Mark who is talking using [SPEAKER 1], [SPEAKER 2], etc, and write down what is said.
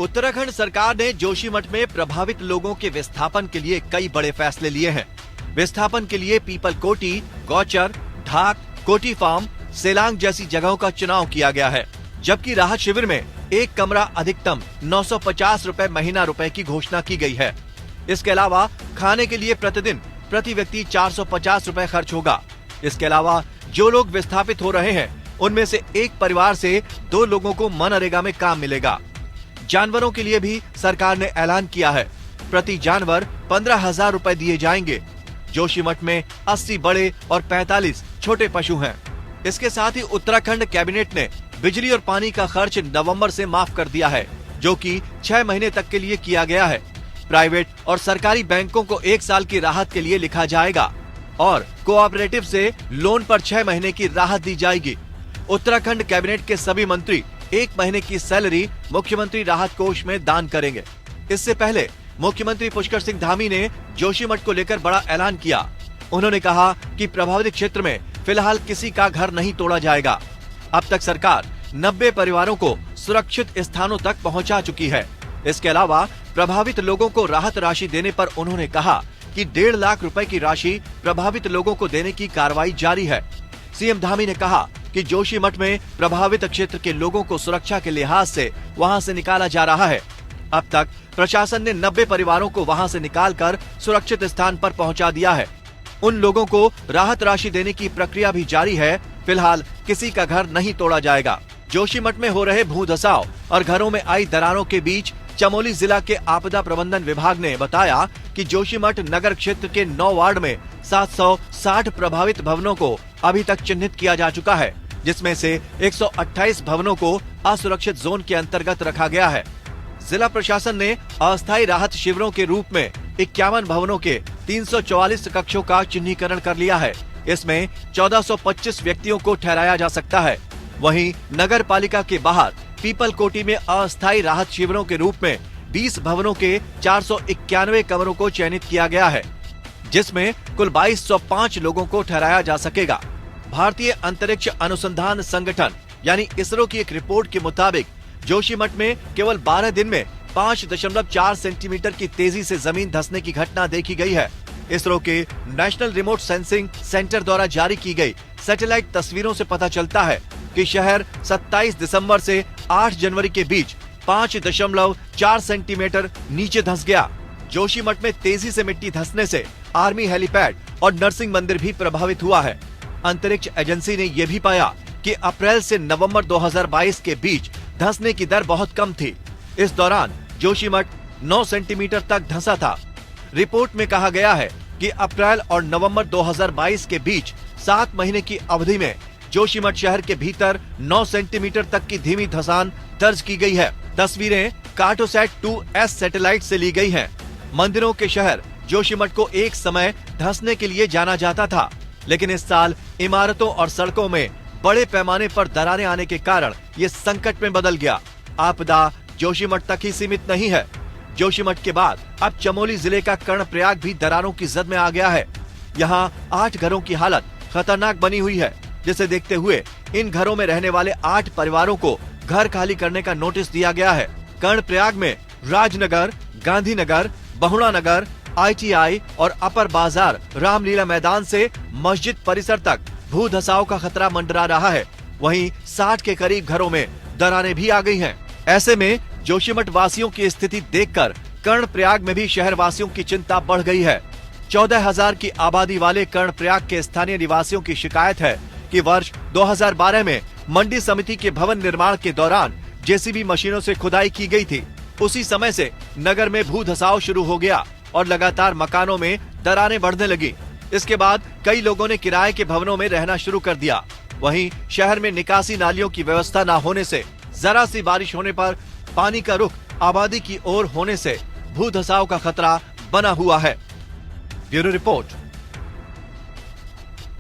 [SPEAKER 1] उत्तराखंड सरकार ने जोशीमठ में प्रभावित लोगों के विस्थापन के लिए कई बड़े फैसले लिए हैं। विस्थापन के लिए पीपल कोटी, गौचर, ढाक, कोटी फार्म, सेलांग जैसी जगहों का चुनाव किया गया है, जबकि राहत शिविर में एक कमरा अधिकतम 950 रुपए महीना रुपए की घोषणा की गई है। इसके अलावा खाने के लिए प्रतिदिन प्रति व्यक्ति 450 रुपए खर्च होगा। इसके अलावा जो लोग विस्थापित हो रहे हैं उनमें से एक परिवार से 2 लोगों को मनरेगा में काम मिलेगा। जानवरों के लिए भी सरकार ने ऐलान किया है, प्रति जानवर 15,000 रुपए दिए जाएंगे। जोशीमठ में 80 बड़े और 45 छोटे पशु हैं। इसके साथ ही उत्तराखंड कैबिनेट ने बिजली और पानी का खर्च नवंबर से माफ कर दिया है, जो कि 6 महीने तक के लिए किया गया है। प्राइवेट और सरकारी बैंकों को 1 साल की राहत के लिए लिखा जाएगा और कोऑपरेटिव से लोन पर 6 महीने की राहत दी जाएगी। उत्तराखंड कैबिनेट के सभी मंत्री 1 महीने की सैलरी मुख्यमंत्री राहत कोष में दान करेंगे। इससे पहले मुख्यमंत्री पुष्कर सिंह धामी ने जोशीमठ को लेकर बड़ा ऐलान किया। उन्होंने कहा कि प्रभावित क्षेत्र में फिलहाल किसी का घर नहीं तोड़ा जाएगा। अब तक सरकार 90 परिवारों को सुरक्षित स्थानों तक पहुंचा चुकी है। इसके अलावा प्रभावित लोगों को राहत राशि देने पर उन्होंने कहा कि 1.5 लाख रुपए की राशि प्रभावित लोगों को देने की कार्रवाई जारी है। सीएम धामी ने कहा कि जोशीमठ में प्रभावित क्षेत्र के लोगों को सुरक्षा के लिहाज से वहां से निकाला जा रहा है। अब तक प्रशासन ने 90 परिवारों को वहां से निकालकर सुरक्षित स्थान पर पहुंचा दिया है। उन लोगों को राहत राशि देने की प्रक्रिया भी जारी है। फिलहाल किसी का घर नहीं तोड़ा जाएगा। जोशीमठ में हो रहे भूधसाव और घरों में आई दरारों के बीच चमोली जिला के आपदा प्रबंधन विभाग ने बताया कि जोशीमठ नगर क्षेत्र के 9 वार्ड में 760 प्रभावित भवनों को अभी तक चिन्हित किया जा चुका है, जिसमें से 128 भवनों को असुरक्षित जोन के अंतर्गत रखा गया है। जिला प्रशासन ने अस्थायी राहत शिविरों के रूप में 51 भवनों के 344 कक्षों का चिन्हीकरण कर लिया है। इसमें 1425 व्यक्तियों को ठहराया जा सकता है। वहीं नगर पालिका के बाहर पीपल कोटी में अस्थायी राहत शिविरों के रूप में 20 भवनों के 491 कमरों को चयनित किया गया है, जिसमें कुल 2205 लोगों को ठहराया जा सकेगा। भारतीय अंतरिक्ष अनुसंधान संगठन यानी इसरो की एक रिपोर्ट के मुताबिक जोशीमठ में केवल 12 दिन में 5.4 सेंटीमीटर की तेजी से जमीन धंसने की घटना देखी गई है। इसरो के नेशनल रिमोट सेंसिंग सेंटर द्वारा जारी की गई सैटेलाइट तस्वीरों से पता चलता है कि शहर 27 दिसंबर से 8 जनवरी के बीच 5.4 सेंटीमीटर नीचे धंस गया। जोशीमठ में तेजी से मिट्टी धंसने से आर्मी हेलीपैड और नर्सिंग मंदिर भी प्रभावित हुआ है। अंतरिक्ष एजेंसी ने यह भी पाया कि अप्रैल से नवंबर 2022 के बीच धंसने की दर बहुत कम थी। इस दौरान जोशीमठ 9 सेंटीमीटर तक धंसा था। रिपोर्ट में कहा गया है कि अप्रैल और नवंबर 2022 के बीच 7 महीने की अवधि में जोशीमठ शहर के भीतर 9 सेंटीमीटर तक की धीमी धंसान दर्ज की गई है। तस्वीरें कार्टोसैट 2S सैटेलाइट से ली गई हैं। मंदिरों के शहर जोशीमठ को एक समय धंसने के लिए जाना जाता था, लेकिन इस साल इमारतों और सड़कों में बड़े पैमाने पर दरारें आने के कारण ये संकट में बदल गया। आपदा जोशीमठ तक ही सीमित नहीं है। जोशीमठ के बाद अब चमोली जिले का कर्णप्रयाग भी दरारों की जद में आ गया है। यहाँ 8 घरों की हालत खतरनाक बनी हुई है, जिसे देखते हुए इन घरों में रहने वाले 8 परिवारों को घर खाली करने का नोटिस दिया गया है। कर्णप्रयाग में राजनगर, गांधीनगर, बहुणा नगर, ITI और अपर बाजार रामलीला मैदान से मस्जिद परिसर तक भू धसाव का खतरा मंडरा रहा है। वहीं 60 के करीब घरों में दरारें भी आ गई हैं। ऐसे में जोशीमठ वासियों की स्थिति देखकर कर्णप्रयाग में भी शहर वासियों की चिंता बढ़ गई है। 14,000 की आबादी वाले कर्णप्रयाग के स्थानीय निवासियों की शिकायत है कि वर्ष 2012 में मंडी समिति के भवन निर्माण के दौरान JCB मशीनों से खुदाई की गई थी। उसी समय से नगर में भू धसाव शुरू हो गया और लगातार मकानों में दरारें बढ़ने लगी। इसके बाद कई लोगों ने किराए के भवनों में रहना शुरू कर दिया। वहीं शहर में निकासी नालियों की व्यवस्था न होने से जरा सी बारिश होने पर पानी का रुख आबादी की ओर होने से भू धसाव का खतरा बना हुआ है। Bureau report.